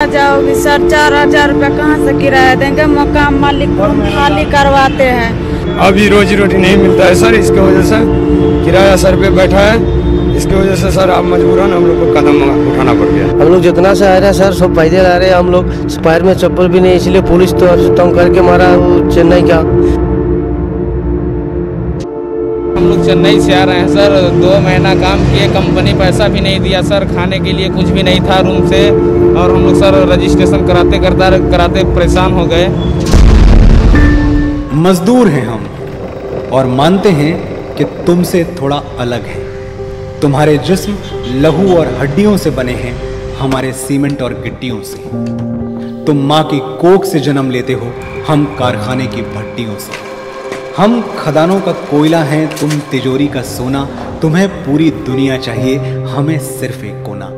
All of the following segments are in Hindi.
जाओगी सर, 4,000 रुपया कहाँ से किराया देंगे? मकान मालिक खाली करवाते हैं। अभी रोजी रोटी नहीं मिलता है सर, इसके वजह से किराया सर पे बैठा है। इसके वजह से सर आप मजबूरन हम लोग को कदम उठाना पड़ गया। हम लोग जितना से आ रहे हैं सर सब पैदल आ रहे हैं। हम लोग पैर में चप्पल भी नहीं, इसलिए पुलिस तो तंग करके मारा चेन्नई का। हम लोग चेन्नई से आ रहे हैं सर, 2 महीना काम किए, कंपनी पैसा भी नहीं दिया सर, खाने के लिए कुछ भी नहीं था रूम से। और हम लोग सर रजिस्ट्रेशन कराते परेशान हो गए। मजदूर हैं हम और मानते हैं कि तुमसे थोड़ा अलग है। तुम्हारे जिस्म लहू और हड्डियों से बने हैं, हमारे सीमेंट और गिट्टियों से। तुम माँ की कोख से जन्म लेते हो, हम कारखाने की भट्टियों से। हम खदानों का कोयला हैं, तुम तिजोरी का सोना। तुम्हें पूरी दुनिया चाहिए, हमें सिर्फ एक कोना।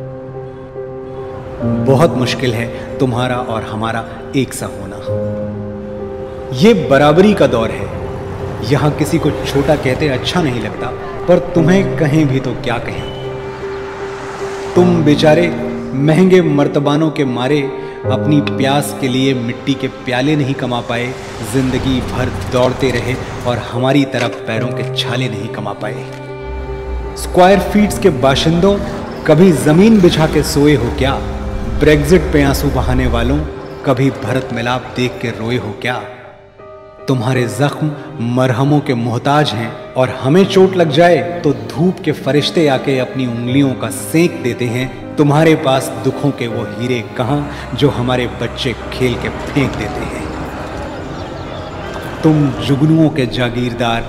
बहुत मुश्किल है तुम्हारा और हमारा एक सा होना। ये बराबरी का दौर है। यहां किसी को छोटा कहते अच्छा नहीं लगता, पर तुम्हें कहें भी तो क्या कहें। तुम बेचारे महंगे मर्तबानों के मारे अपनी प्यास के लिए मिट्टी के प्याले नहीं कमा पाए। जिंदगी भर दौड़ते रहे और हमारी तरफ पैरों के छाले नहीं कमा पाए। स्क्वायर फीट्स के बाशिंदों, कभी जमीन बिछा के सोए हो क्या? ब्रेग्जिट पे आंसू बहाने वालों, कभी भारत मिलाप देख के रोए हो क्या? तुम्हारे जख्म मरहमों के मोहताज हैं और हमें चोट लग जाए तो धूप के फरिश्ते आके अपनी उंगलियों का सेंक देते हैं। तुम्हारे पास दुखों के वो हीरे कहां जो हमारे बच्चे खेल के फेंक देते हैं। तुम जुगनुओं के जागीरदार,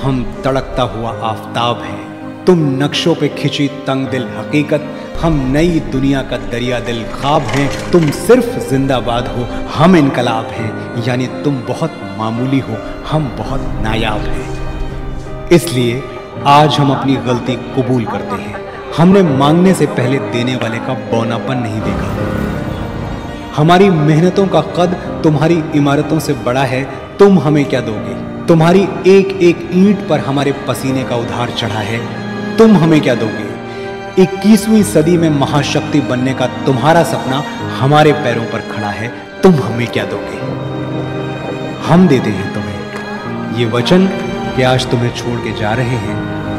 हम तड़कता हुआ आफताब हैं। तुम नक्शों पे खिंची तंग दिल हकीकत, हम नई दुनिया का दरिया दिल ख्वाब हैं। तुम सिर्फ जिंदाबाद हो, हम इनकलाब हैं। यानी तुम बहुत मामूली हो, हम बहुत नायाब हैं। इसलिए आज हम अपनी गलती कबूल करते हैं। हमने मांगने से पहले देने वाले का बौनापन नहीं देखा। हमारी मेहनतों का कद तुम्हारी इमारतों से बड़ा है। तुम हमें क्या दोगे? तुम्हारी एक एक ईंट पर हमारे पसीने का उधार चढ़ा है। तुम हमें क्या दोगे? 21वीं सदी में महाशक्ति बनने का तुम्हारा सपना हमारे पैरों पर खड़ा है। तुम हमें क्या दोगे? हम देते हैं तुम्हें ये वचन कि आज तुम्हें छोड़ के जा रहे हैं,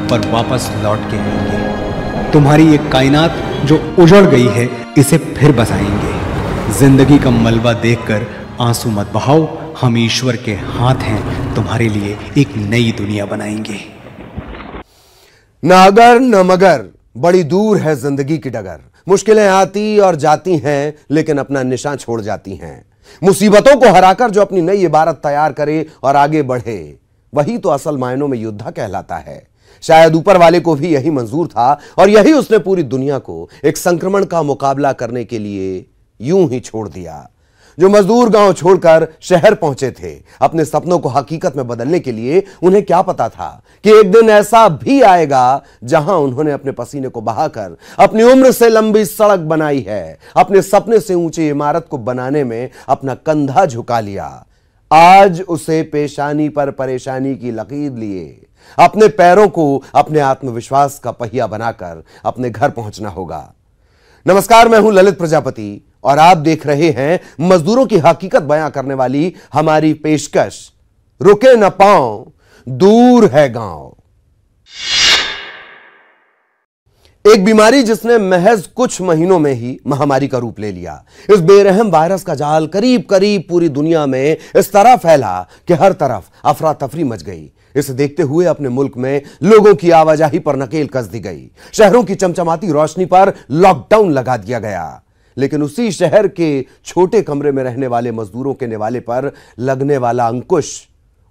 पर वापस लौट के आएंगे। तुम्हारी ये कायनात जो उजड़ गई है, इसे फिर बसाएंगे। जिंदगी का मलबा देखकर आंसू मत बहाओ, हम ईश्वर के हाथ हैं। तुम्हारे लिए एक नई दुनिया बनाएंगे। न अगर न मगर, बड़ी दूर है जिंदगी की डगर। मुश्किलें आती और जाती हैं, लेकिन अपना निशान छोड़ जाती हैं। मुसीबतों को हराकर जो अपनी नई इबारत तैयार करे और आगे बढ़े, वही तो असल मायनों में योद्धा कहलाता है। शायद ऊपर वाले को भी यही मंजूर था और यही उसने पूरी दुनिया को एक संक्रमण का मुकाबला करने के लिए यूं ही छोड़ दिया। जो मजदूर गांव छोड़कर शहर पहुंचे थे अपने सपनों को हकीकत में बदलने के लिए, उन्हें क्या पता था कि एक दिन ऐसा भी आएगा जहां उन्होंने अपने पसीने को बहाकर अपनी उम्र से लंबी सड़क बनाई है। अपने सपने से ऊंची इमारत को बनाने में अपना कंधा झुका लिया। आज उसे पेशानी पर परेशानी की लकीर लिए अपने पैरों को अपने आत्मविश्वास का पहिया बनाकर अपने घर पहुंचना होगा। नमस्कार, मैं हूं ललित प्रजापति और आप देख रहे हैं मजदूरों की हकीकत बयां करने वाली हमारी पेशकश, रुके न पांव, दूर है गांव। एक बीमारी जिसने महज कुछ महीनों में ही महामारी का रूप ले लिया। इस बेरहम वायरस का जाल करीब करीब पूरी दुनिया में इस तरह फैला कि हर तरफ अफरा तफरी मच गई। इसे देखते हुए अपने मुल्क में लोगों की आवाजाही पर नकेल कस दी गई। शहरों की चमचमाती रोशनी पर लॉकडाउन लगा दिया गया। लेकिन उसी शहर के छोटे कमरे में रहने वाले मजदूरों के निवाले पर लगने वाला अंकुश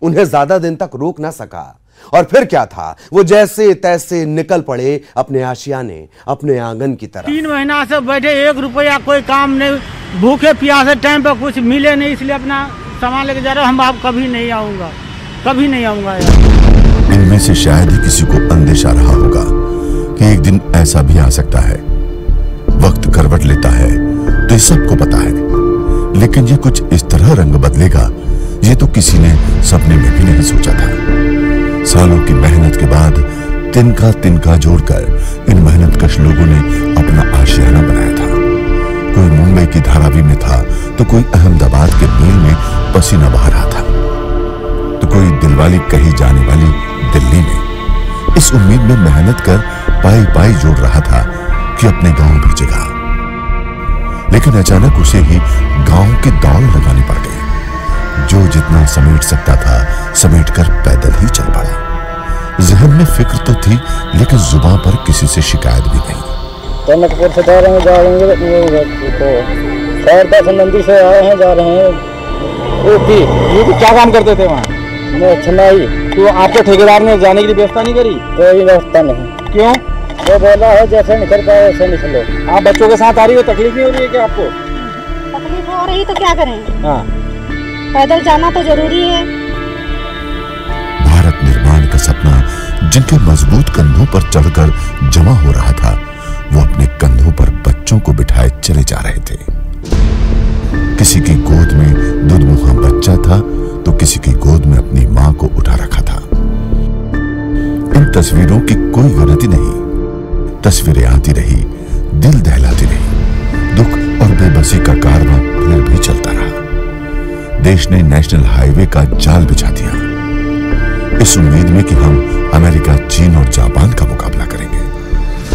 उन्हें ज्यादा दिन तक रोक ना सका। और फिर क्या था, वो जैसे तैसे निकल पड़े अपने आशियाने, अपने आंगन की तरफ। 3 महीना से बैठे, 1 रुपया कोई काम नहीं, भूखे प्यासे टाइम पर कुछ मिले नहीं, इसलिए अपना सामान लेके जा रहे। हम आप कभी नहीं आऊंगा, कभी नहीं आऊंगा यार। इनमें से शायद ही किसी को अंदेशा रहा होगा कि एक दिन ऐसा भी आ सकता है। वक्त करवट लेता है तो ये सबको पता है, लेकिन ये कुछ इस तरह रंग बदलेगा, ये तो किसी ने सपने में भी नहीं सोचा था। सालों की मेहनत के बाद तिनका तिनका जोड़कर इन मेहनतकश लोगों ने अपना आशियाना बनाया था। कोई मुंबई की धारावी में था तो कोई अहमदाबाद के मील में पसीना बहा रहा था, तो कोई दिलवाली कही जाने वाली दिल्ली में इस उम्मीद में मेहनत कर पाई पाई जोड़ रहा था कि अपने गांव भेजेगा। लेकिन अचानक उसे ही गांव की दौड़ लगानी पड़ गई। जो जितना समेट सकता था समेट कर पैदल ही चल पड़ा। जहन में फिक्र तो थी लेकिन जुबान पर किसी से शिकायत भी नहीं। टनकपुर से जा रहे हैं तो शहर संबंधी से आए हैं, जा रहे हैं ओपी। ये तो क्या काम करते थे वहाँ? मैं छनाई। तो आपको ठेकेदार ने जाने के लिए व्यवस्था नहीं करी? कोई व्यवस्था नहीं। क्यों? वो बोला है जैसे निकल पाए वैसे निकलो। आप बच्चों के साथ आ रही हो, तकलीफ नहीं हो रही है क्या आपको? तकलीफ हो रही तो क्या करें? हाँ, पैदल जाना तो जरूरी है। भारत निर्माण का सपना जिनके मजबूत कंधों पर चढ़कर जमा हो रहा था, वो अपने कंधों पर बच्चों को बिठाए चले जा रहे थे। किसी की गोद में दुधमुहा बच्चा था तो किसी की गोद में अपनी मां को उठा रखा था। इन तस्वीरों की कोई गिनती नहीं। तस्वीरें आती रही, दिल दहलाती रही। दुख और बेबसी का कारवां फिर भी चलता रहा। देश ने नेशनल हाईवे का जाल बिछा दिया, इस उम्मीद में कि हम अमेरिका, चीन और जापान का मुकाबला करेंगे।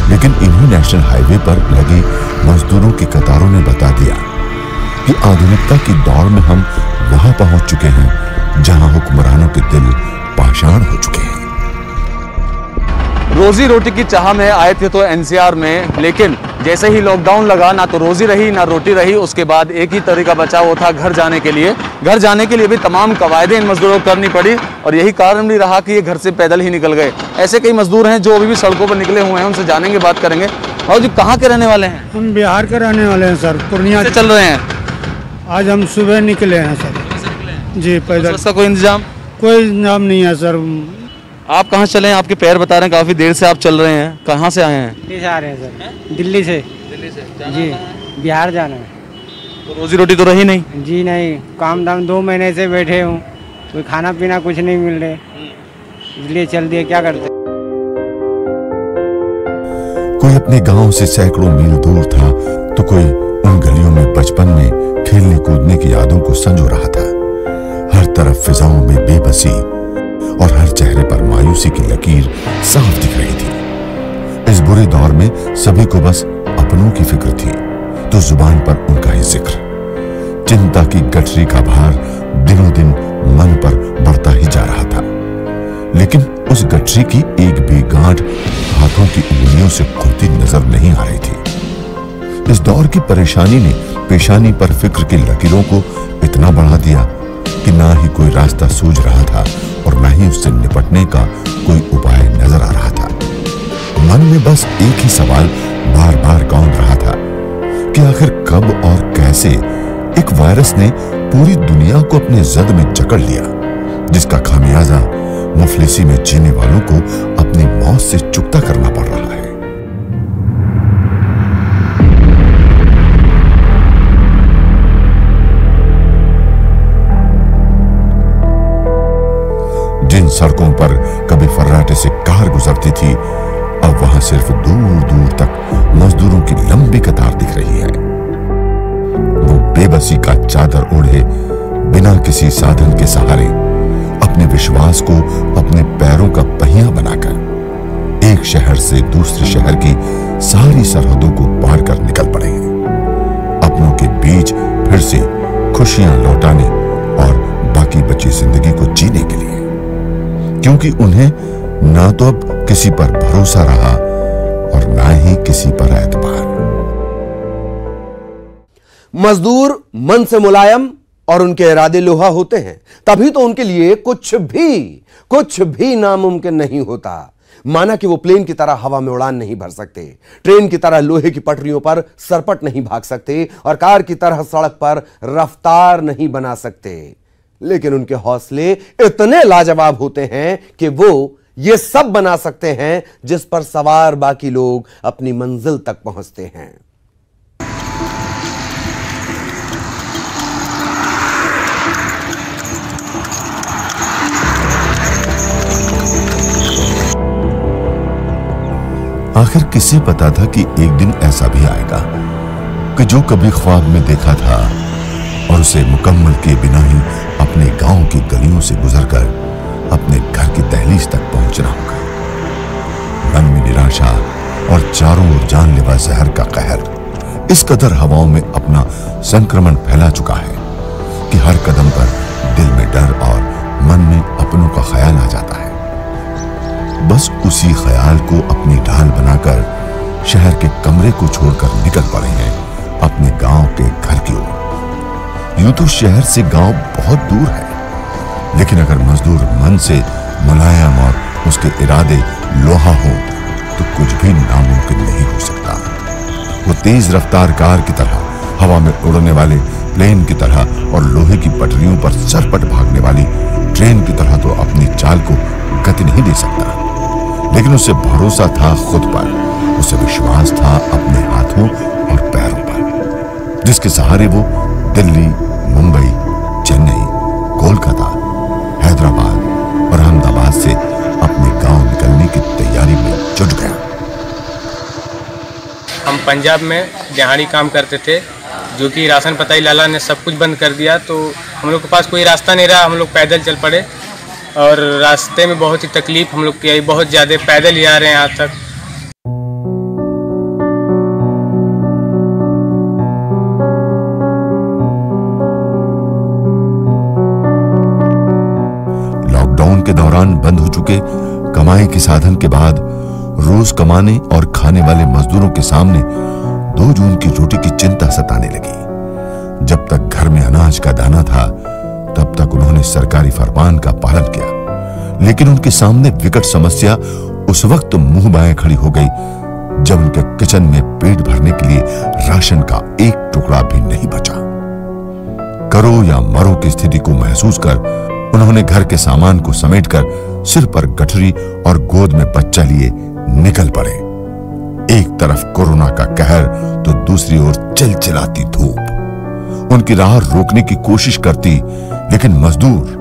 लेकिन इन्हीं नेशनल हाईवे पर लगी मजदूरों की कतारों ने बता दिया कि आधुनिकता की दौड़ में हम वहां पहुंच चुके हैं जहां हुक्मरानों के दिल पाषाण हो चुके हैं। रोजी रोटी की चाह में आए थे तो एनसीआर में, लेकिन जैसे ही लॉकडाउन लगा ना तो रोजी रही ना रोटी रही। उसके बाद एक ही तरीका बचा, वो था घर जाने के लिए। घर जाने के लिए भी तमाम कवायदें इन मजदूरों को करनी पड़ी और यही कारण भी रहा कि ये घर से पैदल ही निकल गए। ऐसे कई मजदूर हैं जो अभी भी सड़कों पर निकले हुए हैं, उनसे जानेंगे, बात करेंगे। और जी कहाँ के रहने वाले हैं? हम बिहार के रहने वाले हैं सर, पूर्णिया से चल रहे हैं। आज हम सुबह निकले हैं सर। जी पैदल। उसका कोई इंतजाम? कोई इंतजाम नहीं है सर। आप कहाँ चले हैं? आपके पैर बता रहे हैं काफी देर से आप चल रहे हैं। कहाँ से आए हैं? दिल्ली से आ रहे हैं सर। दिल्ली से। दिल्ली से जी, बिहार जाना है। तो रोजी रोटी तो रही नहीं? जी नहीं, काम धाम 2 महीने से बैठे हूँ, कोई खाना पीना कुछ नहीं मिल रहे, इसलिए चल दिए। क्या करते? कोई अपने गांव से सैकड़ों मील दूर था तो कोई उन गलियों में बचपन में खेलने कूदने की यादों को संजो रहा था। हर तरफ फिजाओं में बेबसी और हर चेहरे पर मायूसी की लकीर साफ दिख रही थी। इस बुरे दौर में सभी को बस अपनों की फिक्र थी तो जुबान पर उनका ही जिक्र। चिंता की गठरी का भार दिनों दिन मन पर बढ़ता ही जा रहा था, लेकिन उस गठरी की एक भी गांठ हाथों की उंगलियों से खुलती नजर नहीं आ रही थी। इस दौर की परेशानी ने पेशानी पर फिक्र की लकीरों को इतना बढ़ा दिया कि ना ही कोई रास्ता सूझ रहा था और ना ही उससे निपटने का कोई उपाय नजर आ रहा था। मन में बस एक ही सवाल बार बार गूंज रहा था कि आखिर कब और कैसे एक वायरस ने पूरी दुनिया को अपने जद में जकड़ लिया, जिसका खामियाजा मुफलिसी में जीने वालों को अपनी मौत से चुकता करना पड़ रहा है। जिन सड़कों पर कभी फर्राटे से कार गुजरती थी, अब वहां सिर्फ दूर दूर तक मजदूरों की लंबी कतार दिख रही है। वो बेबसी का चादर ओढ़े बिना किसी साधन के सहारे अपने विश्वास को अपने पैरों का पहिया बनाकर एक शहर से दूसरे शहर की सारी सरहदों को पार कर निकल पड़े हैं, अपनों के बीच फिर से खुशियां लौटाने और बाकी बची जिंदगी को जीने के लिए, क्योंकि उन्हें ना तो अब किसी पर भरोसा रहा और ना ही किसी पर एतबार। मजदूर मन से मुलायम और उनके इरादे लोहा होते हैं, तभी तो उनके लिए कुछ भी नामुमकिन नहीं होता। माना कि वो प्लेन की तरह हवा में उड़ान नहीं भर सकते, ट्रेन की तरह लोहे की पटरियों पर सरपट नहीं भाग सकते और कार की तरह सड़क पर रफ्तार नहीं बना सकते, लेकिन उनके हौसले इतने लाजवाब होते हैं कि वो ये सब बना सकते हैं जिस पर सवार बाकी लोग अपनी मंजिल तक पहुंचते हैं। आखिर किसे पता था कि एक दिन ऐसा भी आएगा कि जो कभी ख्वाब में देखा था और उसे मुकम्मल किए बिना ही अपने गांव की गलियों से गुजरकर अपने घर की दहलीज तक पहुंचना होगा। मन में निराशा और चारों ओर जानलेवा जहर का कहर इस कदर हवाओं में अपना संक्रमण फैला चुका है कि हर कदम पर दिल में डर और मन में अपनों का ख्याल आ जाता है। बस उसी ख्याल को अपनी ढाल बनाकर शहर के कमरे को छोड़कर निकल पड़े हैं अपने गांव के घर की ओर। यूं तो शहर से गांव बहुत दूर है, लेकिन अगर मजदूर मन से मुलायम और उसके इरादे लोहा हो तो कुछ भी नामुमकिन नहीं हो सकता। वो तेज रफ्तार कार की तरह, हवा में उड़ने वाले प्लेन की तरह और लोहे की पटरियों पर सरपट भागने वाली ट्रेन की तरह तो अपनी चाल को गति नहीं दे सकता, लेकिन उसे भरोसा था खुद पर, उसे विश्वास था अपने हाथों और पैरों पर, जिसके सहारे वो दिल्ली, मुंबई, चेन्नई, कोलकाता, हैदराबाद और अहमदाबाद से अपने गांव निकलने की तैयारी में जुट गया। हम पंजाब में दिहाड़ी काम करते थे, जो कि राशन पताई लाला ने सब कुछ बंद कर दिया, तो हम लोग के पास कोई रास्ता नहीं रहा। हम लोग पैदल चल पड़े और रास्ते में बहुत ही तकलीफ हम लोग की आई, बहुत ज़्यादा पैदल ही आ रहे हैं यहाँ तक। लॉकडाउन के दौरान बंद हो चुके कमाई के साधन के बाद रोज कमाने और खाने वाले मजदूरों के सामने 2 जून की रोटी की चिंता सताने लगी। जब तक घर में अनाज का दाना था तब तक उन्होंने सरकारी फरमान का पालन किया, लेकिन उनके सामने विकट समस्या उस वक्त मुंह बाएं खड़ी हो गई जब उनके किचन में पेट भरने के लिए राशन का एक टुकड़ा भी नहीं बचा। करो या मरो की स्थिति को महसूस कर उन्होंने घर के सामान को समेटकर सिर पर गठरी और गोद में बच्चा लिए निकल पड़े। एक तरफ कोरोना का कहर तो दूसरी ओर चिलचिलाती धूप उनकी राह रोकने की कोशिश करती, लेकिन मजदूर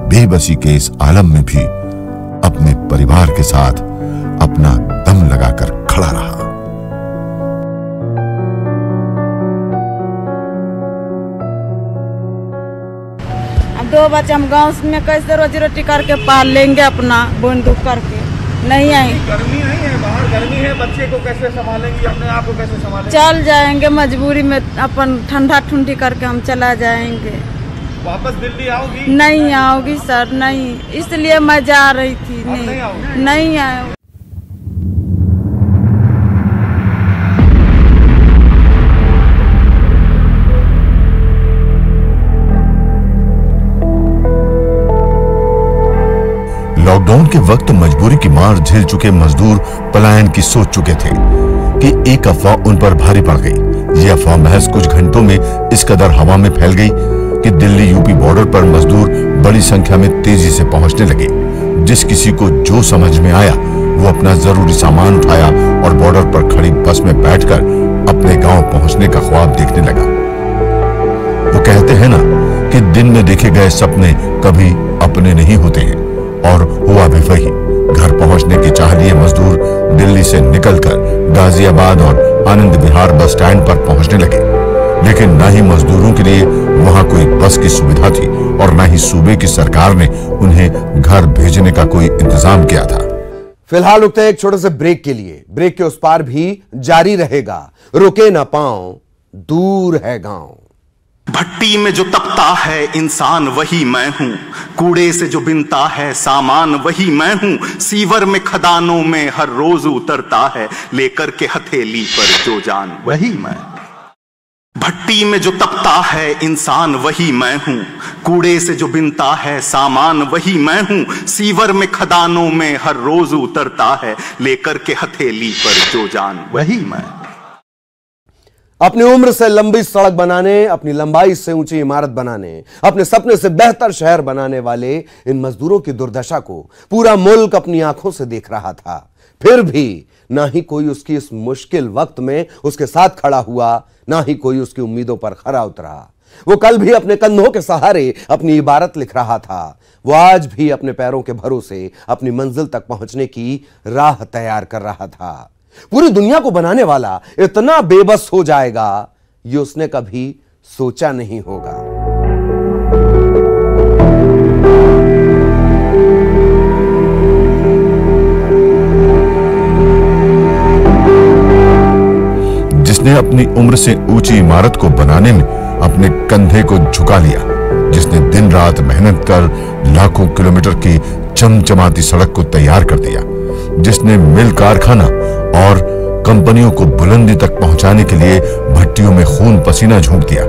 बेबसी के इस आलम में भी अपने परिवार के साथ अपना दम लगाकर खड़ा रहा। अब 2 बच्चे हम गांव में कैसे रोजी रोटी करके पाल लेंगे अपना बोन दुख करके? नहीं आए। गर्मी नहीं है, बाहर गर्मी है, बच्चे को कैसे संभालेंगी, अपने आप को कैसे संभालेंगी? चल जाएंगे मजबूरी में, अपन ठंडा ठंडी करके हम चला जाएंगे। वापस दिल्ली आओगी? नहीं आओगी सर, नहीं, इसलिए मैं जा रही थी। नहीं आए। लॉकडाउन के वक्त मजबूरी की मार झेल चुके मजदूर पलायन की सोच चुके थे कि एक अफवाह उन पर भारी पड़ गई। ये अफवाह महज कुछ घंटों में इस कदर हवा में फैल गई कि दिल्ली यूपी बॉर्डर पर मजदूर बड़ी संख्या में तेजी से पहुंचने लगे। जिस किसी को जो समझ में आया वो अपना जरूरी सामान उठाया और बॉर्डर पर खड़ी बस में बैठकर अपने गांव पहुंचने का ख्वाब देखने लगा। वो कहते हैं ना कि दिन में देखे गए सपने कभी अपने नहीं होते हैं, और हुआ भी वही। घर पहुंचने की चाह लिए मजदूर दिल्ली से निकलकर गाजियाबाद और आनंद विहार बस स्टैंड पर पहुंचने लगे, लेकिन न ही मजदूरों के लिए वहां कोई बस की सुविधा थी और न ही सूबे की सरकार ने उन्हें घर भेजने का कोई इंतजाम किया था। फिलहाल रुकते हैं एक छोटे से ब्रेक के लिए। ब्रेक के उस पार भी जारी रहेगा, रुके ना पांव, दूर है गांव। भट्टी में जो तपता है इंसान वही मैं हूँ, कूड़े से जो बिनता है सामान वही मैं हूँ, सीवर में खदानों में हर रोज उतरता है लेकर के हथेली पर जो जान वही मैं। भट्टी में जो तपता है इंसान वही मैं हूँ, कूड़े से जो बिनता है सामान वही मैं हूँ, सीवर में खदानों में हर रोज उतरता है लेकर के हथेली पर जो जान वही मैं। अपनी उम्र से लंबी सड़क बनाने, अपनी लंबाई से ऊंची इमारत बनाने, अपने सपने से बेहतर शहर बनाने वाले इन मजदूरों की दुर्दशा को पूरा मुल्क अपनी आंखों से देख रहा था। फिर भी ना ही कोई उसकी इस मुश्किल वक्त में उसके साथ खड़ा हुआ, ना ही कोई उसकी उम्मीदों पर खरा उतरा। वो कल भी अपने कंधों के सहारे अपनी इबारत लिख रहा था, वो आज भी अपने पैरों के भरोसे अपनी मंजिल तक पहुंचने की राह तैयार कर रहा था। पूरी दुनिया को बनाने वाला इतना बेबस हो जाएगा, ये उसने कभी सोचा नहीं होगा। जिसने अपनी उम्र से ऊंची इमारत को बनाने में अपने कंधे को झुका लिया, जिसने दिन रात मेहनत कर लाखों किलोमीटर की चमचमाती सड़क को तैयार कर दिया, जिसने मिल कारखाना और कंपनियों को बुलंदी तक पहुंचाने के लिए भट्टियों में खून पसीना झोंक दिया,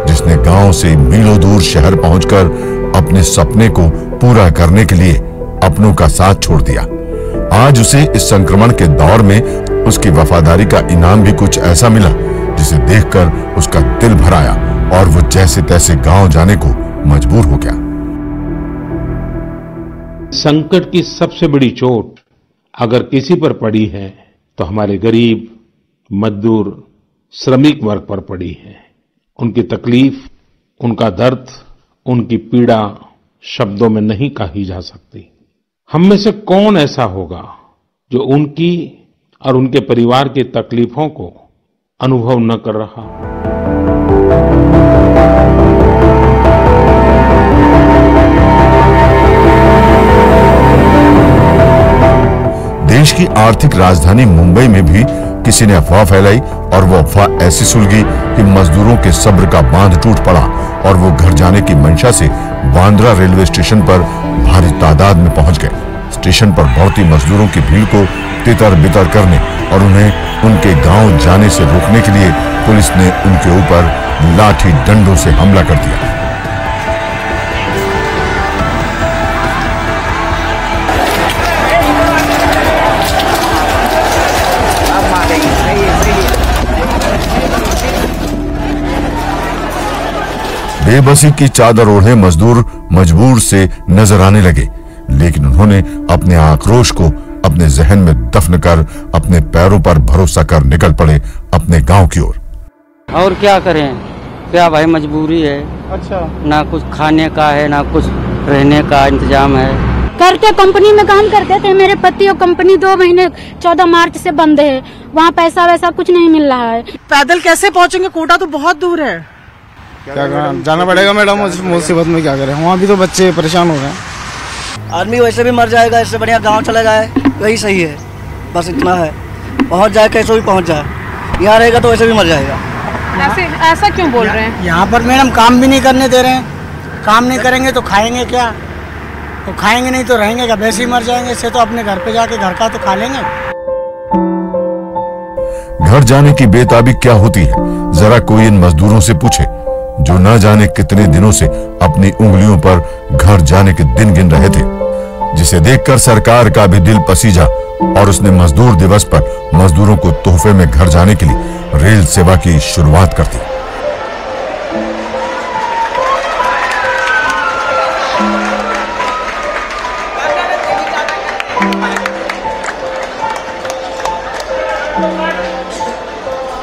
जिसने गांव से मीलों दूर शहर पहुंचकर अपने सपने को पूरा करने के लिए अपनों का साथ छोड़ दिया, आज उसे इस संक्रमण के दौर में उसकी वफादारी का इनाम भी कुछ ऐसा मिला जिसे देखकर उसका दिल भर आया और वो जैसे तैसे गांव जाने को मजबूर हो गया। संकट की सबसे बड़ी चोट अगर किसी पर पड़ी है तो हमारे गरीब, मजदूर, श्रमिक वर्ग पर पड़ी है। उनकी तकलीफ, उनका दर्द, उनकी पीड़ा शब्दों में नहीं कही जा सकती। हम में से कौन ऐसा होगा जो उनकी और उनके परिवार की तकलीफों को अनुभव न कर रहा। देश की आर्थिक राजधानी मुंबई में भी किसी ने अफवाह फैलाई और वो अफवाह ऐसी सुलगी कि मजदूरों के सब्र का बांध टूट पड़ा और वो घर जाने की मंशा से बांद्रा रेलवे स्टेशन पर भारी तादाद में पहुंच गए। स्टेशन पर बढ़ती मजदूरों की भीड़ को तितर बितर करने और उन्हें उनके गांव जाने से रोकने के लिए पुलिस ने उनके ऊपर लाठी डंडों से हमला कर दिया। बेबसी की चादर ओढ़े मजदूर मजबूर से नजर आने लगे, लेकिन उन्होंने अपने आक्रोश को अपने जहन में दफन कर अपने पैरों पर भरोसा कर निकल पड़े अपने गांव की ओर। और क्या करें, क्या भाई मजबूरी है। अच्छा, ना कुछ खाने का है ना कुछ रहने का इंतजाम है। करके कंपनी में काम करते थे मेरे पति, और कंपनी 2 महीने 14 मार्च से बंद है। वहाँ पैसा वैसा कुछ नहीं मिल रहा है। पैदल कैसे पहुँचेंगे? कोटा तो बहुत दूर है। क्या जाना पड़ेगा मैडम, मुसीबत में क्या करें, वहाँ भी तो बच्चे परेशान हो गए। आदमी वैसे भी मर जाएगा, इससे बढ़िया गांव चला जाए, वही सही है। बस इतना है, पहुंच जाए कैसे भी पहुंच जाए। यहाँ रहेगा तो वैसे भी मर जाएगा। ऐसा क्यों बोल रहे हैं? यहाँ पर मैडम काम भी नहीं करने दे रहे हैं। काम नहीं करेंगे तो खाएंगे क्या? तो खाएंगे नहीं तो रहेंगे क्या? वैसे ही मर जाएंगे। इससे तो अपने घर पे जाके घर का तो खा लेंगे। घर जाने की बेताबी क्या होती है, जरा कोई इन मजदूरों से पूछे जो न जाने कितने दिनों से अपनी उंगलियों पर घर जाने के दिन गिन रहे थे, जिसे देखकर सरकार का भी दिल पसीजा और उसने मजदूर दिवस पर मजदूरों को तोहफे में घर जाने के लिए रेल सेवा की शुरुआत कर दी।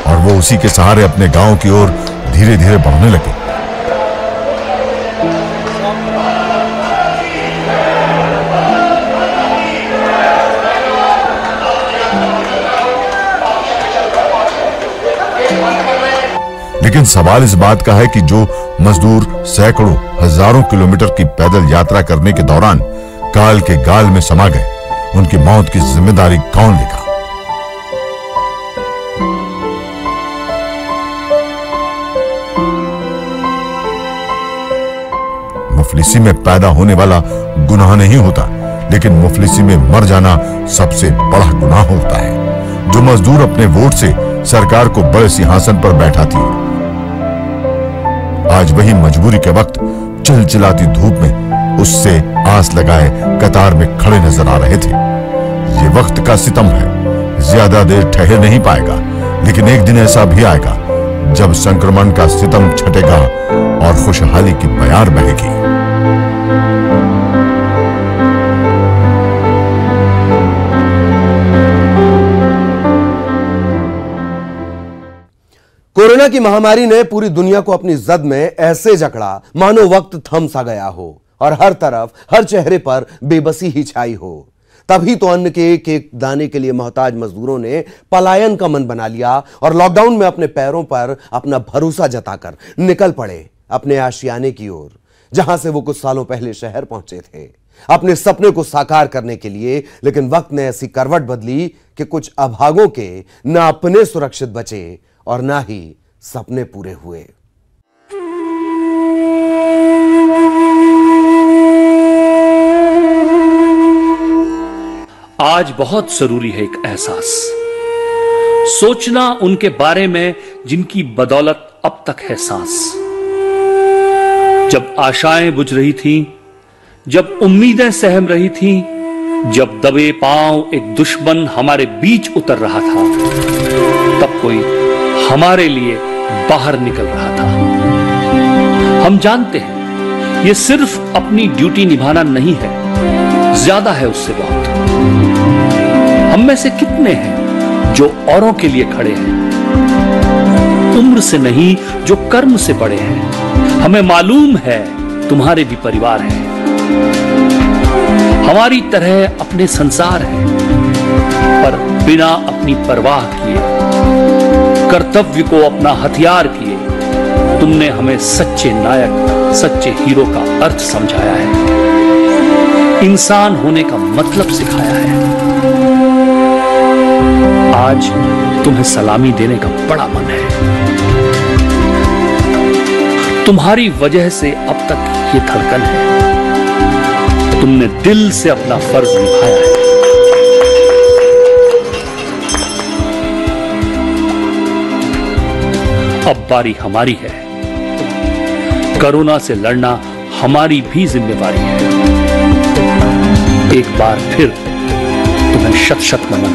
और वो उसी के सहारे अपने गांव की ओर धीरे धीरे बढ़ने लगे। लेकिन सवाल इस बात का है कि जो मजदूर सैकड़ों हजारों किलोमीटर की पैदल यात्रा करने के दौरान काल के गाल में समा गए, उनकी मौत की जिम्मेदारी कौन लेगा? मुफलिसी में पैदा होने वाला गुनाह नहीं होता, लेकिन मुफलिसी में मर जाना सबसे बड़ा गुनाह होता है। जो मजदूर अपने वोट से सरकार को बड़े सिंहासन पर बैठाती है, आज वही मजबूरी के वक्त चिलचिलाती धूप में उससे आस लगाए कतार में खड़े नजर आ रहे थे। ये वक्त का सितम है, ज्यादा देर ठहर नहीं पाएगा, लेकिन एक दिन ऐसा भी आएगा जब संक्रमण का सितम छटेगा और खुशहाली की बयार बहेगी। कोरोना की महामारी ने पूरी दुनिया को अपनी जद में ऐसे जकड़ा मानो वक्त थम सा गया हो और हर तरफ हर चेहरे पर बेबसी ही छाई हो। तभी तो अन्न के एक एक दाने के लिए मोहताज मजदूरों ने पलायन का मन बना लिया और लॉकडाउन में अपने पैरों पर अपना भरोसा जताकर निकल पड़े अपने आशियाने की ओर, जहां से वो कुछ सालों पहले शहर पहुंचे थे अपने सपने को साकार करने के लिए। लेकिन वक्त ने ऐसी करवट बदली कि कुछ अभागों के न अपने सुरक्षित बचे और ना ही सपने पूरे हुए। आज बहुत जरूरी है एक एहसास, सोचना उनके बारे में जिनकी बदौलत अब तक है सांस। जब आशाएं बुझ रही थीं, जब उम्मीदें सहम रही थीं, जब दबे पांव एक दुश्मन हमारे बीच उतर रहा था, तब कोई हमारे लिए बाहर निकल रहा था। हम जानते हैं ये सिर्फ अपनी ड्यूटी निभाना नहीं है, ज्यादा है उससे बहुत। हम में से कितने हैं जो औरों के लिए खड़े हैं, उम्र से नहीं जो कर्म से बड़े हैं। हमें मालूम है तुम्हारे भी परिवार हैं, हमारी तरह अपने संसार हैं, पर बिना अपनी परवाह किए, कर्तव्य को अपना हथियार किए, तुमने हमें सच्चे नायक, सच्चे हीरो का अर्थ समझाया है, इंसान होने का मतलब सिखाया है। आज तुम्हें सलामी देने का बड़ा मन है। तुम्हारी वजह से अब तक ये धड़कन है। तुमने दिल से अपना फर्ज निभाया है। अब बारी हमारी है। कोरोना से लड़ना हमारी भी जिम्मेवारी है। एक बार फिर तुम्हें शत शत नमन,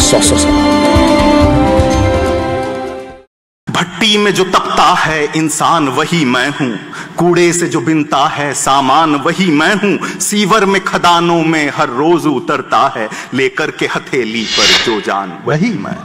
सौ सौ सलाम। भट्टी में जो तपता है इंसान वही मैं हूं, कूड़े से जो बिनता है सामान वही मैं हूं, सीवर में खदानों में हर रोज उतरता है, लेकर के हथेली पर जो जान वही मैं।